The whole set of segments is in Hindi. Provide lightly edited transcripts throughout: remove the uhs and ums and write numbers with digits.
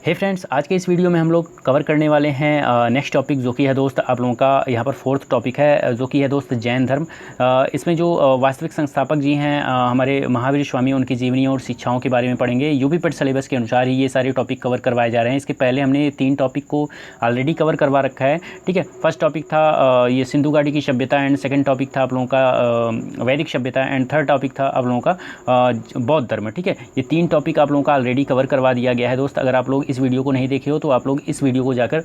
हे फ्रेंड्स, आज के इस वीडियो में हम लोग कवर करने वाले हैं नेक्स्ट टॉपिक, जो कि है दोस्त आप लोगों का यहाँ पर फोर्थ टॉपिक है, जो कि है दोस्त जैन धर्म। इसमें जो वास्तविक संस्थापक जी हैं हमारे महावीर स्वामी, उनकी जीवनी और शिक्षाओं के बारे में पढ़ेंगे। यूपी पेट सिलेबस के अनुसार ही ये सारे टॉपिक कवर करवाए जा रहे हैं। इसके पहले हमने 3 टॉपिक को ऑलरेडी कवर करवा रखा है। ठीक है, फर्स्ट टॉपिक था ये सिंधु घाटी की सभ्यता, एंड सेकेंड टॉपिक था आप लोगों का वैदिक सभ्यता, एंड थर्ड टॉपिक था आप लोगों का बौद्ध धर्म। ठीक है, ये 3 टॉपिक आप लोगों का ऑलरेडी कवर करवा दिया गया है दोस्त। अगर आप लोग इस वीडियो को नहीं देखे हो तो आप लोग इस वीडियो को जाकर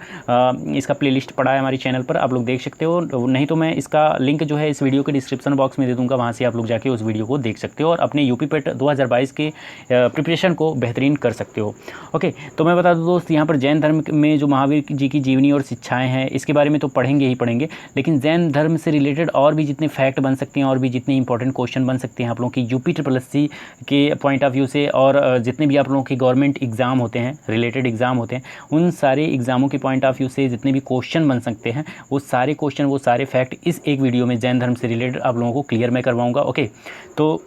इसका प्लेलिस्ट पड़ा है हमारे चैनल पर, आप लोग देख सकते हो। नहीं तो मैं इसका लिंक जो है इस वीडियो के डिस्क्रिप्शन बॉक्स में दे दूंगा, वहाँ से आप लोग जाके उस वीडियो को देख सकते हो और अपने यूपी पेट 2022 के प्रिपरेशन को बेहतरीन कर सकते हो। ओके, तो मैं बता दूं दोस्त, यहाँ पर जैन धर्म में जो महावीर जी की जीवनी और शिक्षाएँ हैं, इसके बारे में तो पढ़ेंगे ही पढ़ेंगे, लेकिन जैन धर्म से रिलेटेड और भी जितने फैक्ट बन सकते हैं और भी जितने इंपॉर्टेंट क्वेश्चन बन सकते हैं आप लोगों की यूपी SSC के पॉइंट ऑफ व्यू से, और जितने भी आप लोगों के गवर्नमेंट एग्ज़ाम होते हैं, रिलेटेड एग्ज़ाम होते हैं, उन सारे एग्ज़ामों के पॉइंट ऑफ व्यू से जितने भी क्वेश्चन बन सकते हैं, वो सारे क्वेश्चन, वो सारे फैक्ट इस एक वीडियो में जैन धर्म से रिलेटेड आप लोगों को क्लियर मैं करवाऊंगा। ओके, तो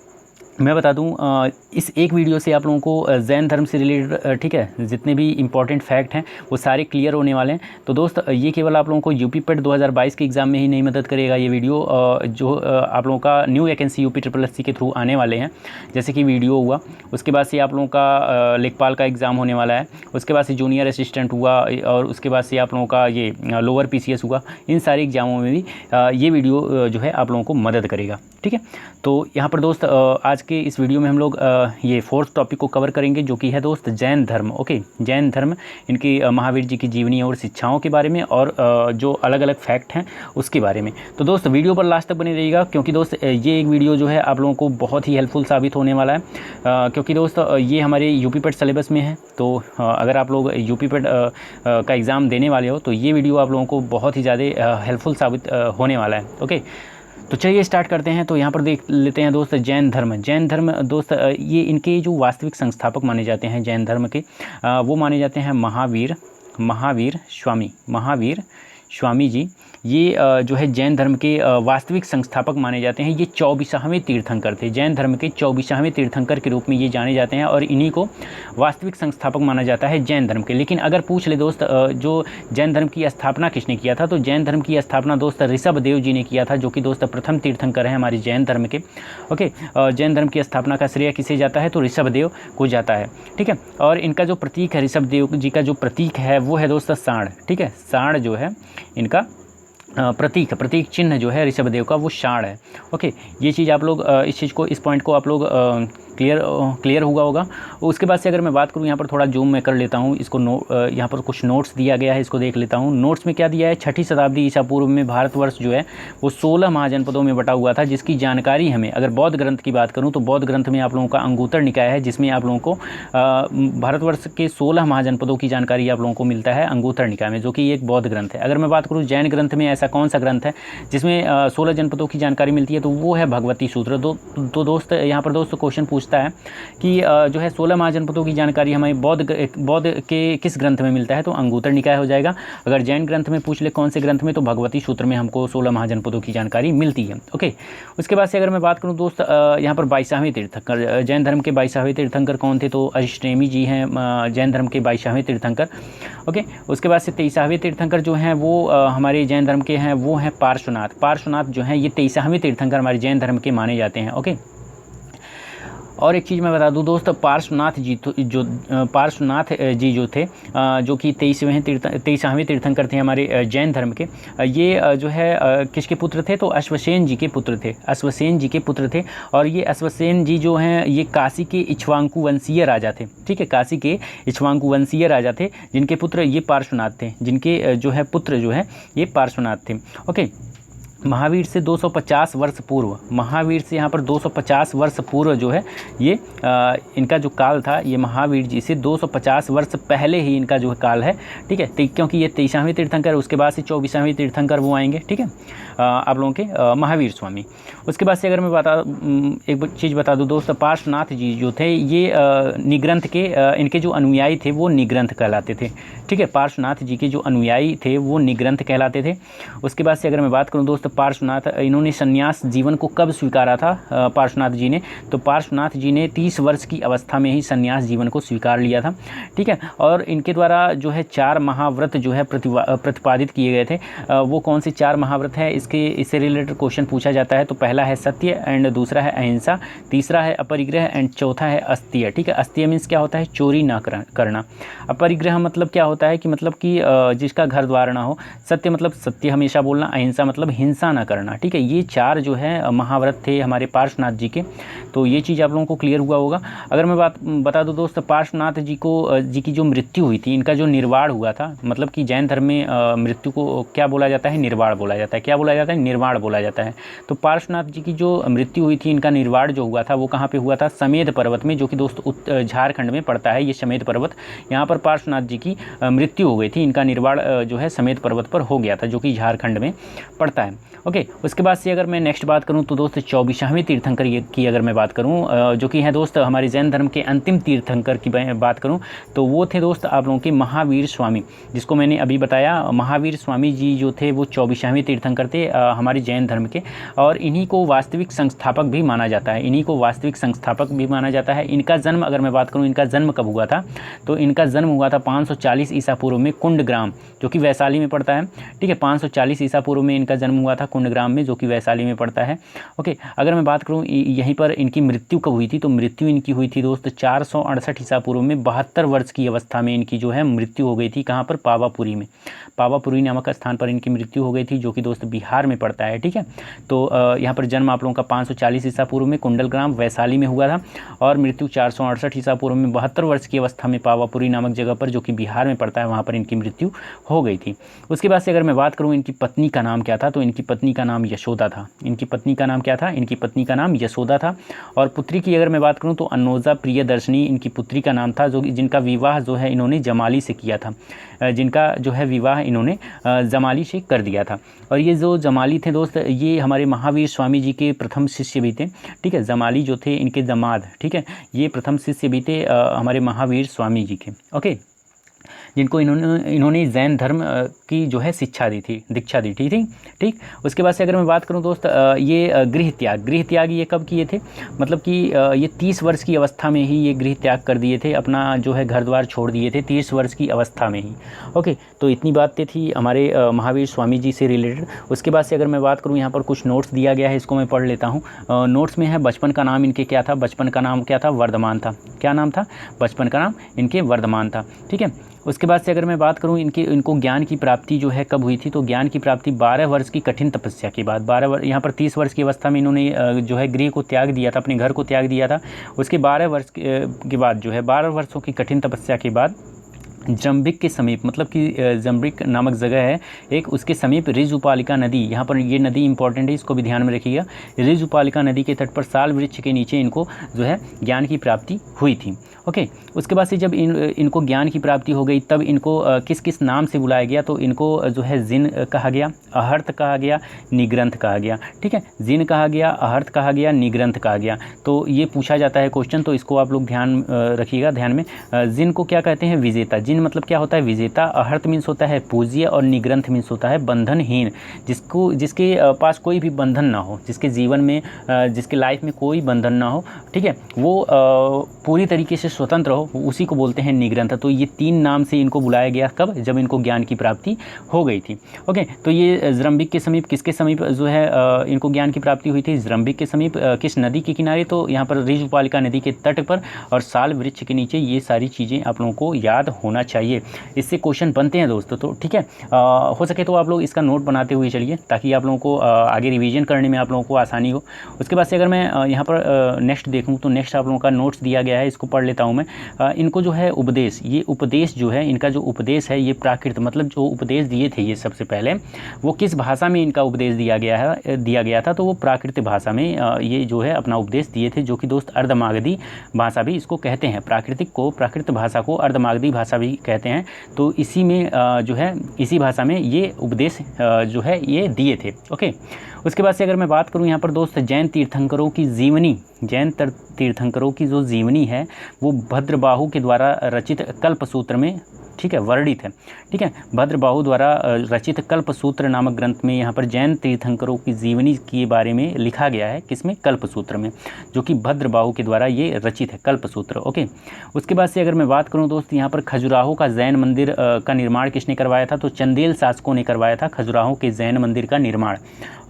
मैं बता दूं इस एक वीडियो से आप लोगों को जैन धर्म से रिलेटेड, ठीक है, जितने भी इंपॉर्टेंट फैक्ट हैं वो सारे क्लियर होने वाले हैं। तो दोस्त, ये केवल आप लोगों को यूपी पेट 2022 के एग्ज़ाम में ही नहीं मदद करेगा ये वीडियो, जो आप लोगों का न्यू वैकेंसी यूपी SSC के थ्रू आने वाले हैं, जैसे कि वीडियो हुआ, उसके बाद से आप लोगों का लेखपाल का एग्ज़ाम होने वाला है, उसके बाद से जूनियर असिस्टेंट हुआ, और उसके बाद से आप लोगों का ये लोअर PCS हुआ। इन सारे एग्ज़ामों में भी ये वीडियो जो है आप लोगों को मदद करेगा। ठीक है, तो यहाँ पर दोस्त आज के इस वीडियो में हम लोग ये फोर्थ टॉपिक को कवर करेंगे, जो कि है दोस्त जैन धर्म। ओके, जैन धर्म, इनकी महावीर जी की जीवनी और शिक्षाओं के बारे में, और जो अलग अलग फैक्ट हैं उसके बारे में। तो दोस्त वीडियो पर लास्ट तक बने रहिएगा, क्योंकि दोस्त ये एक वीडियो जो है आप लोगों को बहुत ही हेल्पफुल साबित होने वाला है, क्योंकि दोस्त ये हमारे यूपी पेट सिलेबस में है। तो अगर आप लोग यूपी पेट का एग्ज़ाम देने वाले हो तो ये वीडियो आप लोगों को बहुत ही ज़्यादा हेल्पफुल साबित होने वाला है। ओके, तो चलिए स्टार्ट करते हैं। तो यहाँ पर देख लेते हैं दोस्त जैन धर्म। जैन धर्म दोस्त, ये इनके जो वास्तविक संस्थापक माने जाते हैं जैन धर्म के, वो माने जाते हैं महावीर स्वामी जी। ये जो है जैन धर्म के वास्तविक संस्थापक माने जाते हैं। ये 24वें तीर्थंकर थे, जैन धर्म के 24वें तीर्थंकर के रूप में ये जाने जाते हैं, और इन्हीं को वास्तविक संस्थापक माना जाता है जैन धर्म के। लेकिन अगर पूछ ले दोस्त, जो जैन धर्म की स्थापना किसने किया था, तो जैन धर्म की स्थापना दोस्त ऋषभ देव जी ने किया था, जो कि दोस्त प्रथम तीर्थंकर हैं हमारे जैन धर्म के। ओके, जैन धर्म की स्थापना का श्रेय किसे जाता है, तो ऋषभ देव को जाता है। ठीक है, और इनका जो प्रतीक है, ऋषभ देव जी का जो प्रतीक है वो है दोस्त सांड। ठीक है, सांड जो है इनका प्रतीक चिन्ह जो है ऋषभ देव का, वो सांड है। ओके, ये चीज़ आप लोग इस पॉइंट को आप लोग क्लियर होगा। उसके बाद से अगर मैं बात करूँ, यहाँ पर थोड़ा जूम मैं कर लेता हूँ इसको, यहाँ पर कुछ नोट्स दिया गया है, इसको देख लेता हूँ। नोट्स में क्या दिया है, 6ठी शताब्दी ईसा पूर्व में भारतवर्ष जो है वो 16 महाजनपदों में बटा हुआ था, जिसकी जानकारी हमें, अगर बौद्ध ग्रंथ की बात करूँ तो बौद्ध ग्रंथ में आप लोगों का अंगुत्तर निकाय है, जिसमें आप लोगों को भारतवर्ष के 16 महाजनपदों की जानकारी आप लोगों को मिलता है अंगुत्तर निकाय में, जो कि एक बौद्ध ग्रंथ है। अगर मैं बात करूँ जैन ग्रंथ में ऐसा कौन सा ग्रंथ है जिसमें 16 जनपदों की जानकारी मिलती है, तो वो है भगवती सूत्र। तो दोस्त, यहाँ पर दोस्त क्वेश्चन पूछता है कि जो है 16 महाजनपदों की जानकारी हमें बौद्ध के किस ग्रंथ में मिलता है, तो अंगुत्तर निकाय हो जाएगा। अगर जैन ग्रंथ में पूछ ले कौन से ग्रंथ में, तो भगवती सूत्र में हमको 16 महाजनपदों की जानकारी मिलती है। ओके, उसके बाद से अगर मैं बात करूँ दोस्त, यहाँ पर 22वें तीर्थंकर, जैन धर्म के 22वें तीर्थंकर कौन थे, तो अष्टनेमी जी हैं जैन धर्म के 22वें तीर्थंकर। ओके, उसके बाद से 23वें तीर्थंकर जो हैं वो हमारे जैन धर्म के हैं, वो हैं पार्श्वनाथ जो हैं, ये 23वें तीर्थंकर हमारे जैन धर्म के माने जाते हैं। ओके, और एक चीज़ मैं बता दूं दोस्त, पार्श्वनाथ जी जो थे, जो कि 23वें तीर्थंकर थे हमारे जैन धर्म के, ये जो है किसके पुत्र थे, तो अश्वसेन जी के पुत्र थे। और ये अश्वसेन जी जो हैं ये काशी के इक्ष्वाकु वंशीय राजा थे। ठीक है, काशी के इक्ष्वाकु वंशीय राजा थे, जिनके पुत्र ये पार्श्वनाथ थे, जिनके जो है पुत्र जो है ये पार्श्वनाथ थे। ओके, महावीर से 250 वर्ष पूर्व, महावीर से यहाँ पर 250 वर्ष पूर्व जो है ये इनका जो काल था, ये महावीर जी से 250 वर्ष पहले ही इनका जो काल है। ठीक है, क्योंकि ये 23वें तीर्थंकर, उसके बाद से 24वें तीर्थंकर वो आएंगे। ठीक है, आप लोगों के महावीर स्वामी। उसके बाद से अगर मैं एक चीज़ बता दूँ दोस्त, पार्श्वनाथ जी जो थे ये निग्रंथ के, इनके जो अनुयायी थे वो निग्रंथ कहलाते थे। ठीक है, पार्श्वनाथ जी के जो अनुयायी थे वो निग्रंथ कहलाते थे। उसके बाद से अगर मैं बात करूँ दोस्त, पार्श्वनाथ, इन्होंने संन्यास जीवन को कब स्वीकारा था पार्श्वनाथ जी ने? तो पार्श्वनाथ जी ने 30 वर्ष की अवस्था में ही संन्यास जीवन को स्वीकार लिया था, ठीक है। और इनके द्वारा जो है 4 महाव्रत जो है प्रतिपादित किए गए थे। वो कौन से 4 महाव्रत है, इससे रिलेटेड क्वेश्चन पूछा जाता है। तो पहला है सत्य एंड दूसरा है अहिंसा, तीसरा है अपरिग्रह एंड चौथा है अस्तेय, ठीक है। अस्तेय मीन्स क्या होता है? चोरी ना करना। अपरिग्रह मतलब क्या होता है कि मतलब कि जिसका घर द्वार ना हो। सत्य मतलब सत्य हमेशा बोलना। अहिंसा मतलब हिंसा ना करना, ठीक है। ये 4 जो है महाव्रत थे हमारे पार्श्वनाथ जी के। तो ये चीज़ आप लोगों को क्लियर हुआ होगा। अगर मैं बता दूं दोस्त, पार्श्वनाथ जी की जो मृत्यु हुई थी, इनका जो निर्वाण हुआ था, मतलब कि जैन धर्म में मृत्यु को क्या बोला जाता है? निर्वाण बोला जाता है। क्या बोला जाता है? निर्वाण बोला जाता है। तो पार्श्वनाथ जी की जो मृत्यु हुई थी, इनका निर्वाण जो हुआ था वो कहाँ पे हुआ था? समेध पर्वत में, जो कि दोस्त झारखंड में पड़ता है ये समेध पर्वत। यहाँ पर पार्श्वनाथ जी की मृत्यु हो गई थी। इनका निर्वाण जो है समेध पर्वत पर हो गया था, जो कि झारखंड में पड़ता है। ओके, उसके बाद से अगर मैं नेक्स्ट बात करूं तो दोस्त 24वें तीर्थंकर की अगर मैं बात करूं, जो कि है दोस्त हमारे जैन धर्म के अंतिम तीर्थंकर की बात करूं तो वो थे दोस्त आप लोगों के महावीर स्वामी, जिसको मैंने अभी बताया। महावीर स्वामी जी जो थे वो 24वें तीर्थंकर थे हमारे जैन धर्म के, और इन्हीं को वास्तविक संस्थापक भी माना जाता है। इनका जन्म अगर मैं बात करूँ, इनका जन्म कब हुआ था? तो इनका जन्म हुआ था 540 ईसा पूर्व में कुंडग्राम, जो कि वैशाली में पड़ता है, ठीक है। 540 ईसा पूर्व में इनका जन्म हुआ था कुंडग्राम में, जो कि वैशाली में पड़ता है। ओके, अगर मैं बात करूं यहीं पर इनकी मृत्यु कब हुई थी, तो मृत्यु इनकी हुई थी दोस्त 468 ईसा पूर्व में। 72 वर्ष की अवस्था में इनकी जो है मृत्यु हो गई थी। कहाँ पर? पावापुरी में। पावापुरी नामक स्थान पर इनकी मृत्यु हो गई थी, जो कि दोस्त बिहार में पड़ता है, ठीक है। तो यहाँ पर जन्म आप लोगों का 540 ईसा पूर्व में कुंडलग्राम वैशाली में हुआ था, और मृत्यु 468 ईसा पूर्व में 72 वर्ष की अवस्था में पावापुरी नामक जगह पर, जो कि बिहार में पड़ता है, वहाँ पर इनकी मृत्यु हो गई थी। उसके बाद से अगर मैं बात करूँ इनकी पत्नी का नाम क्या था, तो इनकी पत्नी का नाम यशोदा था। इनकी पत्नी का नाम क्या था? इनकी पत्नी का नाम यशोदा था। और पुत्री की अगर मैं बात करूँ तो अन्नोजा प्रियदर्शनी इनकी पुत्री का नाम था, जो जिनका विवाह जो है इन्होंने जमाली से किया था। जिनका जो है विवाह इन्होंने जमाली से कर दिया था। और ये जो जमाली थे दोस्त, ये हमारे महावीर स्वामी जी के प्रथम शिष्य भी थे, ठीक है। जमाली जो थे इनके दामाद, ठीक है, ये प्रथम शिष्य भी थे हमारे महावीर स्वामी जी के। ओके, जिनको इन्होंने जैन धर्म की जो है दीक्षा दी थी, ठीक। उसके बाद से अगर मैं बात करूं दोस्त, ये गृह त्याग ये कब किए थे? मतलब कि ये 30 वर्ष की अवस्था में ही ये गृह त्याग कर दिए थे, अपना जो है घर द्वार छोड़ दिए थे 30 वर्ष की अवस्था में ही। ओके, तो इतनी बातें थी हमारे महावीर स्वामी जी से रिलेटेड। उसके बाद से अगर मैं बात करूँ, यहाँ पर कुछ नोट्स दिया गया है, इसको मैं पढ़ लेता हूँ। नोट्स में है बचपन का नाम इनके क्या था? बचपन का नाम क्या था? वर्धमान था। क्या नाम था? बचपन का नाम इनके वर्धमान था, ठीक है। उसके बाद से अगर मैं बात करूं इनको ज्ञान की प्राप्ति जो है कब हुई थी, तो ज्ञान की प्राप्ति 12 वर्ष की कठिन तपस्या के बाद। 12 वर्ष, यहाँ पर 30 वर्ष की अवस्था में इन्होंने जो है गृह को त्याग दिया था, अपने घर को त्याग दिया था। उसके 12 वर्ष के बाद जो है 12 वर्षों की कठिन तपस्या के बाद जम्बिक के समीप, मतलब कि जम्बिक नामक जगह है एक, उसके समीप ऋजुपालिका नदी, यहाँ पर ये नदी इंपॉर्टेंट है, इसको भी ध्यान में रखिएगा। ऋजुपालिका नदी के तट पर साल वृक्ष के नीचे इनको जो है ज्ञान की प्राप्ति हुई थी। ओके, उसके बाद से जब इनको ज्ञान की प्राप्ति हो गई, तब इनको किस किस नाम से बुलाया गया? तो इनको जो है जिन कहा गया, अहर्त कहा गया, निग्रंथ कहा गया, ठीक है। जिन कहा गया, अहर्त कहा गया, निग्रंथ कहा गया। तो ये पूछा जाता है क्वेश्चन, तो इसको आप लोग ध्यान रखिएगा। ध्यान में, जिन को क्या कहते हैं? विजेता। जिन मतलब क्या होता है? विजेता। अहर्त मीन्स होता है पूज्य, और निग्रंथ मीन्स होता है बंधनहीन, जिसके पास कोई भी बंधन ना हो, जिसके जीवन में जिसके लाइफ में कोई बंधन ना हो, ठीक है, वो पूरी तरीके से स्वतंत्र हो, उसी को बोलते हैं निग्रंथ। तो ये 3 नाम से इनको बुलाया गया, कब? जब इनको ज्ञान की प्राप्ति हो गई थी। ओके, तो ये जरम्बिक के समीप, किसके समीप जो है इनको ज्ञान की प्राप्ति हुई थी? जरम्बिक के समीप। किस नदी के किनारे? तो यहाँ पर ऋजुपालिका नदी के तट पर, और साल वृक्ष के नीचे। ये सारी चीज़ें आप लोगों को याद होना चाहिए, इससे क्वेश्चन बनते हैं दोस्तों। तो ठीक है, हो सके तो आप लोग इसका नोट बनाते हुए चलिए, ताकि आप लोगों को आगे रिवीजन करने में आप लोगों को आसानी हो। उसके बाद से अगर मैं यहाँ पर नेक्स्ट देखूँ, तो नेक्स्ट आप लोगों का नोट्स दिया गया है, इसको पढ़ लेता हूँ मैं। इनको जो है उपदेश, ये उपदेश जो है, इनका जो उपदेश है, ये प्राकृत, मतलब जो उपदेश दिए थे ये सबसे पहले, वो किस भाषा में इनका उपदेश दिया गया था? तो वो प्राकृत भाषा में ये जो है अपना उपदेश दिए थे, जो कि दोस्त अर्धमागधी भाषा भी इसको कहते हैं। प्राकृत भाषा को अर्धमागधी भाषा भी कहते हैं। तो इसी में जो है, इसी भाषा में ये उपदेश जो है ये दिए थे। ओके, उसके बाद से अगर मैं बात करूं यहाँ पर दोस्त, जैन तीर्थंकरों की जो जीवनी है, वो भद्रबाहु के द्वारा रचित कल्पसूत्र में ठीक है, वर्णित है। ठीक है, भद्रबाहु द्वारा रचित कल्पसूत्र नामक ग्रंथ में यहाँ पर जैन तीर्थंकरों की जीवनी के बारे में लिखा गया है। किसमें? कल्पसूत्र में, जो कि भद्रबाहु के द्वारा ये रचित है, कल्पसूत्र। ओके, उसके बाद से अगर मैं बात करूँ दोस्त, यहाँ पर खजुराहो का जैन मंदिर का निर्माण किसने करवाया था? तो चंदेल शासकों ने करवाया था खजुराहो के जैन मंदिर का निर्माण।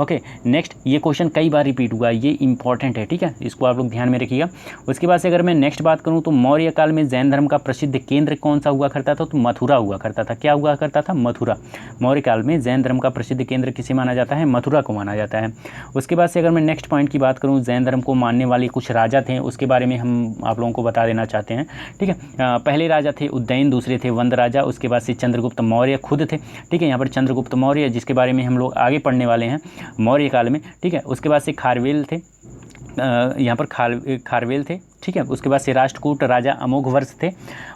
ओके, नेक्स्ट, ये क्वेश्चन कई बार रिपीट हुआ, ये इंपॉर्टेंट है। ठीक है, इसको आप लोग ध्यान में रखिएगा। उसके बाद से अगर मैं नेक्स्ट बात करूँ तो मौर्य काल में जैन धर्म का प्रसिद्ध केंद्र कौन सा हुआ करता था? तो मथुरा हुआ करता था। क्या हुआ करता था? मथुरा। मौर्य काल में जैन धर्म का प्रसिद्ध केंद्र किसे माना जाता है? मथुरा को माना जाता है। उसके बाद से अगर मैं नेक्स्ट पॉइंट की बात करूँ, जैन धर्म को मानने वाले कुछ राजा थे, उसके बारे में हम आप लोगों को बता देना चाहते हैं। ठीक है, पहले राजा थे उज्जैन, दूसरे थे वंद राजा, उसके बाद से चंद्रगुप्त मौर्य खुद थे। ठीक है, यहाँ पर चंद्रगुप्त मौर्य, जिसके बारे में हम लोग आगे पढ़ने वाले हैं मौर्य काल में। ठीक है, उसके बाद से खारवेल थे, यहाँ पर खारवेल थे। ठीक है, उसके बाद से राष्ट्रकूट राजा अमोघ वर्ष थे।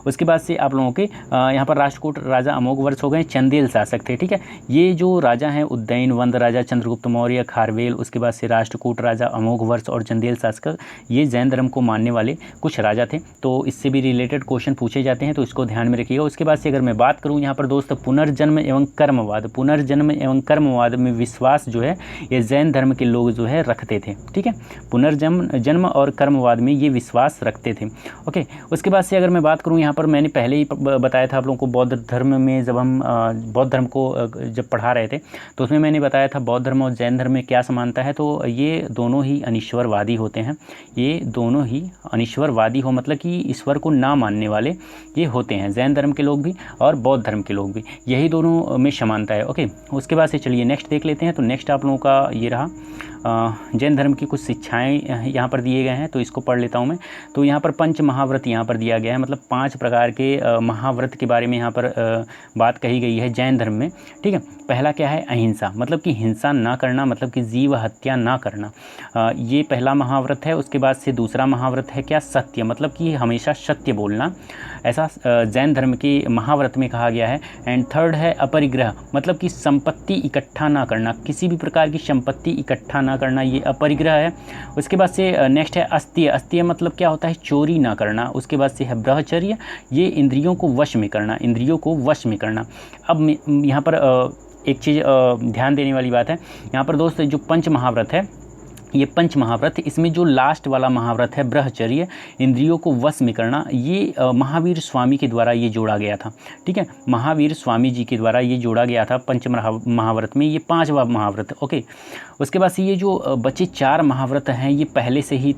उसके बाद से आप लोगों के यहाँ पर राष्ट्रकूट राजा अमोघ वर्ष हो गए, चंदेल शासक थे। ठीक है, ये जो राजा हैं उज्जैन, वंद राजा, चंद्रगुप्त मौर्य, खारवेल, उसके बाद से राष्ट्रकूट राजा अमोघ वर्ष और चंदेल शासक, ये जैन धर्म को मानने वाले कुछ राजा थे। तो इससे भी रिलेटेड क्वेश्चन पूछे जाते हैं, तो इसको ध्यान में रखिएगा। उसके बाद से अगर मैं बात करूँ यहाँ पर दोस्त, पुनर्जन्म एवं कर्मवाद, पुनर्जन्म एवं कर्मवाद में विश्वास जो है ये जैन धर्म के लोग जो है रखते थे। ठीक है, पुनर्जन्म और कर्मवाद में ये विश्वास रखते थे। ओके, उसके बाद से अगर मैं बात करूं, यहाँ पर मैंने पहले ही बताया था आप लोगों को, बौद्ध धर्म में जब हम बौद्ध धर्म को जब पढ़ा रहे थे तो उसमें मैंने बताया था बौद्ध धर्म और जैन धर्म में क्या समानता है। तो ये दोनों ही अनीश्वरवादी होते हैं, ये दोनों ही अनीश्वरवादी हो मतलब कि ईश्वर को ना मानने वाले ये होते हैं, जैन धर्म के लोग भी और बौद्ध धर्म के लोग भी, यही दोनों में समानता है। ओके, उसके बाद से चलिए नेक्स्ट देख लेते हैं। तो नेक्स्ट आप लोगों का ये रहा जैन धर्म की कुछ शिक्षाएं यहाँ पर दिए गए हैं, तो इसको पढ़ लेता हूँ मैं। तो यहाँ पर पंच महाव्रत यहाँ पर दिया गया है, मतलब 5 प्रकार के महाव्रत के बारे में यहाँ पर बात कही गई है जैन धर्म में। ठीक है, पहला क्या है? अहिंसा, मतलब कि हिंसा ना करना, मतलब कि जीव हत्या ना करना, ये पहला महाव्रत है। उसके बाद से दूसरा महाव्रत है क्या? सत्य, मतलब कि हमेशा सत्य बोलना, ऐसा जैन धर्म के महाव्रत में कहा गया है। एंड थर्ड है अपरिग्रह, मतलब कि संपत्ति इकट्ठा ना करना, किसी भी प्रकार की संपत्ति इकट्ठा ना करना, ये अपरिग्रह है। उसके बाद से नेक्स्ट है अस्त्य, अस्त्य मतलब क्या होता है? चोरी ना करना। उसके बाद से है ब्रह्मचर्य, ये इंद्रियों को वश में करना, इंद्रियों को वश में करना। अब यहाँ पर एक चीज़ ध्यान देने वाली बात है, यहाँ पर दोस्त जो पंच महाव्रत है, ये पंच महाव्रत, इसमें जो लास्ट वाला महाव्रत है ब्रह्मचर्य, इंद्रियों को वश में करना, ये महावीर स्वामी के द्वारा ये जोड़ा गया था। ठीक है, महावीर स्वामी जी के द्वारा ये जोड़ा गया था पंच महाव्रत में, ये 5वां महाव्रत। ओके, उसके बाद से ये जो बचे 4 महाव्रत हैं ये पहले से ही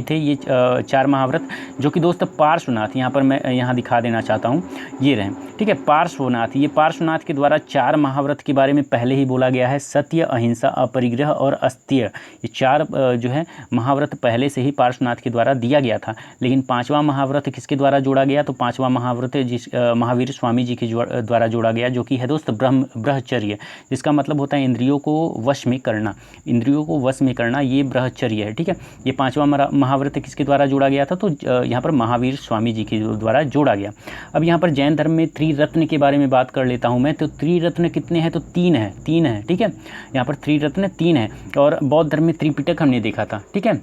थे ये 4 महाव्रत, जो कि दोस्त पार्श्वनाथ, यहाँ पर मैं यहाँ दिखा देना चाहता हूँ, ये रहे। ठीक है, पार्श्वनाथ, ये पार्श्वनाथ के द्वारा 4 महाव्रत के बारे में पहले ही बोला गया है, सत्य, अहिंसा, अपरिग्रह और अस्त्य, ये 4 जो है महाव्रत पहले से ही पार्श्वनाथ के द्वारा दिया गया था। लेकिन 5वां महाव्रत किसके द्वारा जोड़ा गया? तो 5वां महाव्रत जिस महावीर स्वामी जी के द्वारा जोड़ा गया, जो कि है दोस्त ब्रह्मचर्य, जिसका मतलब होता है इंद्रियों को वश में करना, इंद्रियों को वश में करना, ये ब्रह्मचर्य है। ठीक है, ये 5वां महाव्रत किसके द्वारा जोड़ा गया था? तो यहाँ पर महावीर स्वामी जी के द्वारा जोड़ा गया। अब यहाँ पर जैन धर्म में त्रिरत्न के बारे में बात कर लेता हूँ मैं। तो त्रिरत्न कितने हैं? तो 3 है। ठीक है, यहाँ पर त्रिरत्न 3 है। और बौद्ध धर्म में त्रिपिटक हमने देखा था। ठीक है,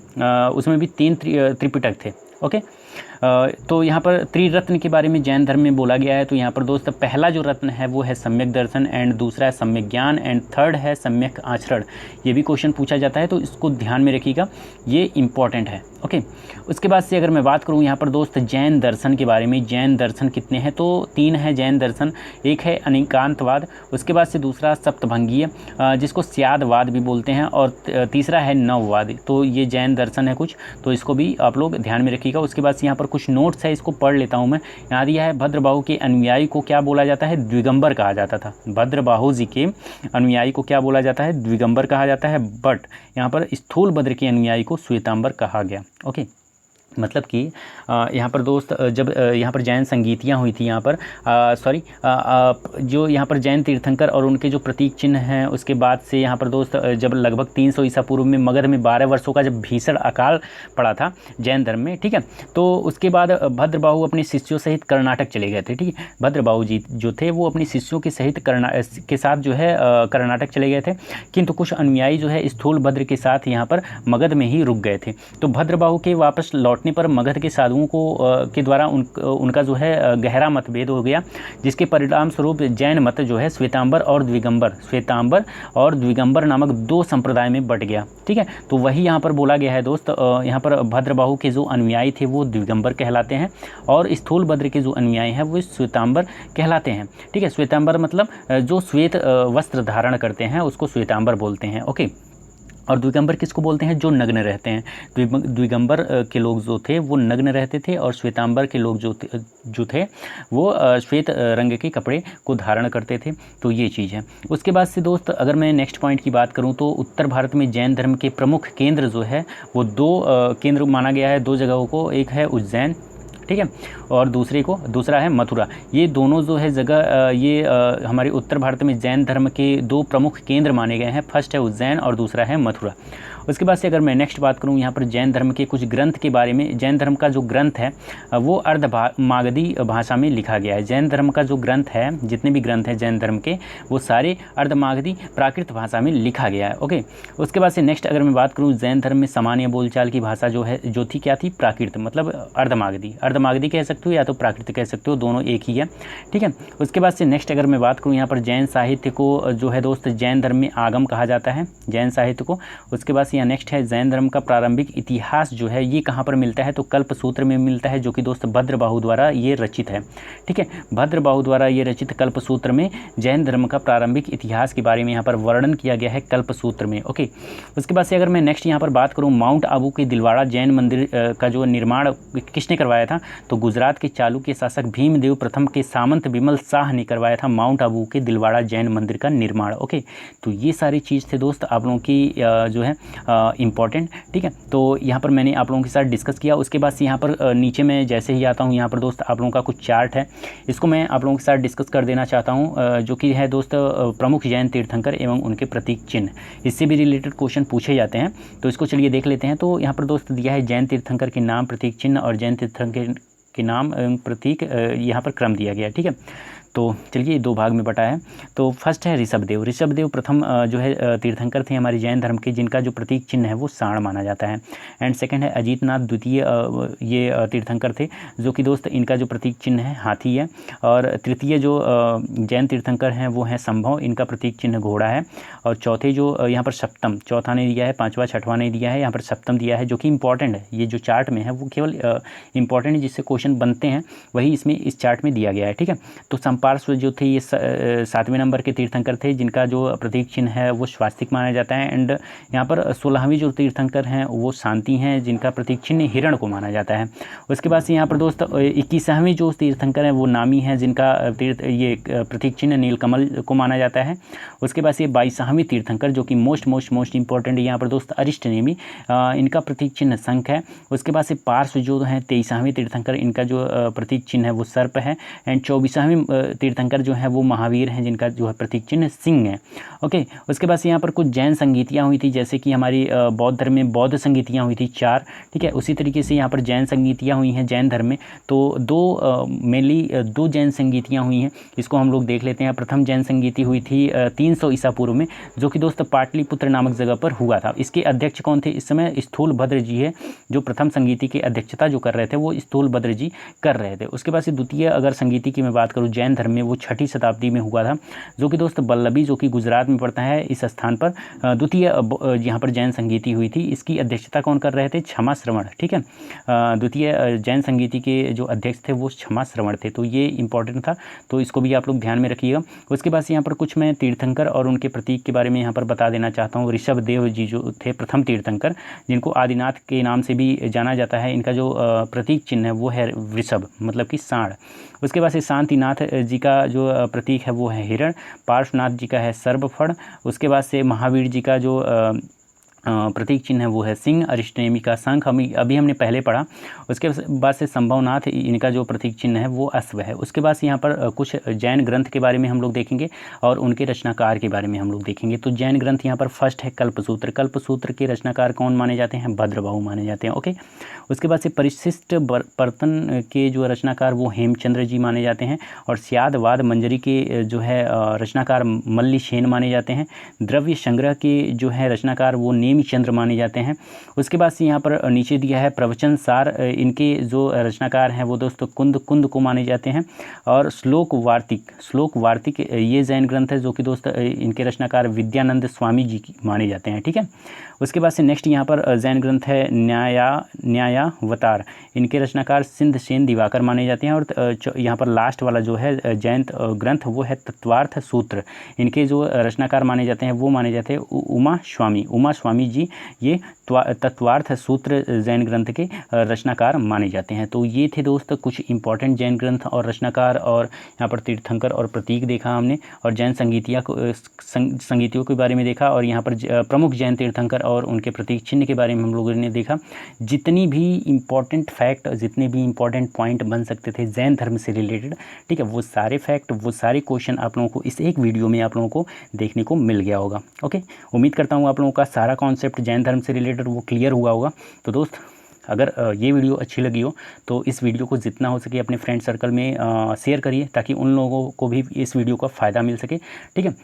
उसमें भी 3 त्रिपिटक थे। ओके, तो यहाँ पर त्रिरत्न के बारे में जैन धर्म में बोला गया है। तो यहाँ पर दोस्त पहला जो रत्न है वो है सम्यक दर्शन, एंड दूसरा है सम्यक ज्ञान, एंड थर्ड है सम्यक आचरण। ये भी क्वेश्चन पूछा जाता है, तो इसको ध्यान में रखिएगा, ये इंपॉर्टेंट है। ओके, उसके बाद से अगर मैं बात करूँ यहाँ पर दोस्त जैन दर्शन के बारे में, जैन दर्शन कितने हैं? तो 3 है जैन दर्शन। एक है अनेकांतवाद, उसके बाद से दूसरा सप्तभंगीय, जिसको स्यादवाद भी बोलते हैं, और तीसरा है नववाद। तो ये जैन दर्शन है कुछ, तो इसको भी आप लोग ध्यान में रखिएगा। उसके बाद से यहाँ पर कुछ नोट्स है, इसको पढ़ लेता हूँ मैं। यहाँ दिया है भद्रबाहु के अनुयायी को क्या बोला जाता है? द्विगंबर कहा जाता था। भद्रबाहु जी के अनुयायी को क्या बोला जाता है? द्विगंबर कहा जाता है। बट यहाँ पर स्थूलभद्र के अनुयायी को श्वेतांबर कहा गया। ओके, मतलब कि यहाँ पर दोस्त जब यहाँ पर जैन संगीतियाँ हुई थी, यहाँ पर जो यहाँ पर जैन तीर्थंकर और उनके जो प्रतीक चिन्ह हैं, उसके बाद से यहाँ पर दोस्त जब लगभग 300 ईसा पूर्व में मगध में 12 वर्षों का जब भीषण अकाल पड़ा था जैन धर्म में, ठीक है, तो उसके बाद भद्रबाहु अपने शिष्यों सहित कर्नाटक चले गए थे। ठीक है, भद्रबाहु जी जो थे वो अपने शिष्यों के सहित के साथ जो है कर्नाटक चले गए थे, किंतु कुछ अनुयायी जो है स्थूलभद्र के साथ यहाँ पर मगध में ही रुक गए थे। तो भद्रबाहु के वापस लौटने जीतने पर मगध के साधुओं को के द्वारा उनका जो है गहरा मतभेद हो गया, जिसके परिणाम स्वरूप जैन मत जो है श्वेतांबर और द्विगंबर नामक दो संप्रदाय में बट गया। ठीक है, तो वही यहाँ पर बोला गया है दोस्त। यहाँ पर भद्रबाहु के जो अनुयायी थे वो द्विगंबर कहलाते हैं और स्थूलभद्र के जो अनुयायी हैं वो श्वेतांबर कहलाते हैं। ठीक है, श्वेतांबर मतलब जो श्वेत वस्त्र धारण करते हैं उसको श्वेतांबर बोलते हैं। ओके, और द्विगंबर किसको बोलते हैं? जो नग्न रहते हैं। द्विगंबर के लोग जो थे वो नग्न रहते थे और श्वेतांबर के लोग जो थे वो श्वेत रंग के कपड़े को धारण करते थे। तो ये चीज़ है। उसके बाद से दोस्त अगर मैं नेक्स्ट पॉइंट की बात करूं तो उत्तर भारत में जैन धर्म के प्रमुख केंद्र जो है वो दो केंद्र माना गया है, दो जगहों को। एक है उज्जैन, ठीक है, और दूसरा है मथुरा। ये दोनों जो है जगह ये हमारे उत्तर भारत में जैन धर्म के दो प्रमुख केंद्र माने गए हैं। फर्स्ट है उज्जैन और दूसरा है मथुरा। उसके बाद से अगर मैं नेक्स्ट बात करूं यहाँ पर जैन धर्म के कुछ ग्रंथ के बारे में। जैन धर्म का जो ग्रंथ है वो अर्धमागधी भाषा में लिखा गया है। जैन धर्म का जो ग्रंथ है, जितने भी ग्रंथ हैं जैन धर्म के, वो सारे अर्धमागधी प्राकृत भाषा में लिखा गया है। ओके, उसके बाद से नेक्स्ट अगर मैं बात करूँ जैन धर्म में सामान्य बोलचाल की भाषा जो थी क्या थी? प्राकृत, मतलब अर्धमागधी कह सकते हो या तो प्राकृत कह सकते हो, दोनों एक ही है। ठीक है, उसके बाद से नेक्स्ट अगर मैं बात करूँ यहाँ पर जैन साहित्य को जो है दोस्त जैन धर्म में आगम कहा जाता है, जैन साहित्य को। उसके बाद से यहाँ नेक्स्ट है जैन धर्म का प्रारंभिक इतिहास जो है ये कहाँ पर मिलता है? तो कल्पसूत्र में मिलता है, जो कि दोस्त भद्रबाहु द्वारा ये रचित है। ठीक है, भद्रबाहु द्वारा ये रचित कल्पसूत्र में जैन धर्म का प्रारंभिक इतिहास के बारे में यहाँ पर वर्णन किया गया है कल्पसूत्र में। ओके, उसके बाद से अगर मैं नेक्स्ट यहाँ पर बात करूँ माउंट आबू के दिलवाड़ा जैन मंदिर का जो निर्माण किसने करवाया था? तो गुजरात के चालुक्य शासक भीमदेव प्रथम के सामंत विमल शाह ने करवाया था माउंट आबू के दिलवाड़ा जैन मंदिर का निर्माण। ओके, तो ये सारी चीज़ थे दोस्त आप लोगों की जो है इम्पॉर्टेंट। ठीक है, तो यहाँ पर मैंने आप लोगों के साथ डिस्कस किया। उसके बाद से यहाँ पर नीचे में जैसे ही आता हूँ यहाँ पर दोस्त आप लोगों का कुछ चार्ट है, इसको मैं आप लोगों के साथ डिस्कस कर देना चाहता हूँ, जो कि है दोस्त प्रमुख जैन तीर्थंकर एवं उनके प्रतीक चिन्ह। इससे भी रिलेटेड क्वेश्चन पूछे जाते हैं, तो इसको चलिए देख लेते हैं। तो यहाँ पर दोस्त दिया है जैन तीर्थंकर के नाम, प्रतीक चिन्ह और जैन तीर्थंकर के नाम एवं प्रतीक, यहाँ पर क्रम दिया गया। ठीक है, तो चलिए दो भाग में बटा है। तो फर्स्ट है ऋषभदेव प्रथम जो है तीर्थंकर थे हमारे जैन धर्म के, जिनका जो प्रतीक चिन्ह है वो सांड माना जाता है। एंड सेकंड है अजीतनाथ द्वितीय, ये तीर्थंकर थे जो कि दोस्त इनका जो प्रतीक चिन्ह है हाथी है। और तृतीय जो जैन तीर्थंकर हैं वो हैं संभव, इनका प्रतीक चिन्ह घोड़ा है। और चौथे जो यहाँ पर सप्तम, चौथा नहीं दिया है, पाँचवा छठवां नहीं दिया है, यहाँ पर सप्तम दिया है, जो कि इंपॉर्टेंट है। ये जो चार्ट में है वो केवल इंपॉर्टेंट है, जिससे क्वेश्चन बनते हैं वही इसमें इस चार्ट में दिया गया है। ठीक है, तो पार्श्व जो थे ये 7वें नंबर के तीर्थंकर थे, जिनका जो प्रतीक चिन्ह है वो स्वास्तिक माना जाता है। एंड यहाँ पर 16वीं जो तीर्थंकर हैं वो शांति हैं, जिनका प्रतीक चिन्ह हिरण को माना जाता है। उसके बाद से यहाँ पर दोस्त 21वें जो तीर्थंकर हैं वो नामी हैं, जिनका ये प्रतीक चिन्ह नीलकमल को माना जाता है। उसके बाद से 22वें तीर्थंकर जो कि मोस्ट इंपॉर्टेंट यहाँ पर दोस्त अरिष्टनेमी, इनका प्रतीक चिन्ह शंख है। उसके बाद से पार्श्व जो है 23वें तीर्थंकर, इनका जो प्रतीक चिन्ह है वो सर्प है। एंड 24वें तीर्थंकर जो है वो महावीर हैं, जिनका जो है प्रतीक चिन्ह सिंह है। ओके, उसके बाद से यहाँ पर कुछ जैन संगीतियाँ हुई थी, जैसे कि हमारी बौद्ध धर्म में बौद्ध संगीतियाँ हुई थी 4। ठीक है, उसी तरीके से यहाँ पर जैन संगीतियाँ हुई हैं जैन धर्म में। तो दो जैन संगीतियाँ हुई हैं, इसको हम लोग देख लेते हैं। प्रथम जैन संगीति हुई थी 300 ईसा पूर्व में, जो कि दोस्त पाटलिपुत्र नामक जगह पर हुआ था। इसके अध्यक्ष कौन थे? इस समय स्थूलभद्र जी है, जो प्रथम संगीति की अध्यक्षता जो कर रहे थे वो स्थूलभद्र जी कर रहे थे। उसके बाद से द्वितीय अगर संगीति की मैं बात करूँ जैन धर्म में, वो 6वीं शताब्दी में हुआ था, जो कि दोस्त बल्लभी, जो कि गुजरात में पड़ता है, इस स्थान पर द्वितीय यहाँ पर जैन संगीति हुई थी। इसकी अध्यक्षता कौन कर रहे थे? क्षमा श्रवण। ठीक है, द्वितीय जैन संगीति के जो अध्यक्ष थे वो क्षमा श्रवण थे। तो ये इंपॉर्टेंट था, तो इसको भी आप लोग ध्यान में रखिएगा। उसके बाद से यहाँ पर कुछ मैं तीर्थंकर और उनके प्रतीक के बारे में यहाँ पर बता देना चाहता हूँ। ऋषभदेव जी जो थे प्रथम तीर्थंकर, जिनको आदिनाथ के नाम से भी जाना जाता है, इनका जो प्रतीक चिन्ह है वो है वृषभ, मतलब कि सांड। उसके बाद से शांतिनाथ जी का जो प्रतीक है वो है हिरण। पार्श्वनाथ जी का है सर्पफड़। उसके बाद से महावीर जी का जो प्रतीक चिन्ह है वो है सिंह। अरिष्टनेमी का शंख अभी हमने पहले पढ़ा। उसके बाद से संभवनाथ, इनका जो प्रतीक चिन्ह है वो अश्व है। उसके बाद से यहाँ पर कुछ जैन ग्रंथ के बारे में हम लोग देखेंगे और उनके रचनाकार के बारे में हम लोग देखेंगे। तो जैन ग्रंथ यहाँ पर फर्स्ट है कल्पसूत्र। कल्पसूत्र के रचनाकार कौन माने जाते हैं? भद्रबाहु माने जाते हैं। ओके, उसके बाद से परिशिष्ट बर्तन के जो रचनाकार वो हेमचंद्र जी माने जाते हैं। और स्याद वाद मंजरी के जो है रचनाकार मल्ली सेन माने जाते हैं। द्रव्य संग्रह के जो है रचनाकार वो नेमिचंद्र माने जाते हैं। उसके बाद से यहाँ पर नीचे दिया है प्रवचन सार, इनके जो रचनाकार हैं वो दोस्त कुंद को माने जाते हैं। और श्लोक वार्तिक ये जैन ग्रंथ है जो कि दोस्त इनके रचनाकार विद्यानंद स्वामी जी की माने जाते हैं। ठीक है, उसके बाद से नेक्स्ट यहाँ पर जैन ग्रंथ है न्यायावतार, इनके रचनाकार सिंध सेन दिवाकर माने जाते हैं। और यहाँ पर लास्ट वाला जो है जैन ग्रंथ वो है तत्वार्थ सूत्र, इनके जो रचनाकार माने जाते हैं वो माने जाते हैं उमा स्वामी जी, ये तत्वार्थ सूत्र जैन ग्रंथ के रचनाकार माने जाते हैं। तो ये थे दोस्त कुछ इंपॉर्टेंट जैन ग्रंथ और रचनाकार, और यहाँ पर तीर्थंकर और प्रतीक देखा हमने, और जैन संगीतियों के बारे में देखा, और यहाँ पर प्रमुख जैन तीर्थंकर और उनके प्रतीक चिन्ह के बारे में हम लोगों ने देखा। जितनी भी इंपॉर्टेंट फैक्ट, जितने भी इंपॉर्टेंट पॉइंट बन सकते थे जैन धर्म से रिलेटेड, ठीक है, वो सारे फैक्ट, वो सारे क्वेश्चन आप लोगों को इस एक वीडियो में आप लोगों को देखने को मिल गया होगा। ओके, उम्मीद करता हूँ आप लोगों का सारा कॉन्सेप्ट जैन धर्म से रिलेटेड वो क्लियर हुआ होगा। तो दोस्त अगर ये वीडियो अच्छी लगी हो तो इस वीडियो को जितना हो सके अपने फ्रेंड सर्कल में शेयर करिए, ताकि उन लोगों को भी इस वीडियो का फ़ायदा मिल सके। ठीक है,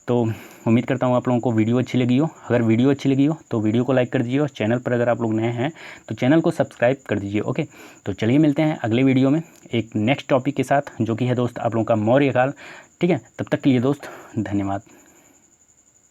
तो उम्मीद करता हूँ आप लोगों को वीडियो अच्छी लगी हो। अगर वीडियो अच्छी लगी हो तो वीडियो को लाइक कर दीजिए, और चैनल पर अगर आप लोग नए हैं तो चैनल को सब्सक्राइब कर दीजिए। ओके, तो चलिए मिलते हैं अगले वीडियो में एक नेक्स्ट टॉपिक के साथ, जो कि है दोस्त आप लोगों का मौर्य काल। ठीक है, तब तक के लिए दोस्त धन्यवाद।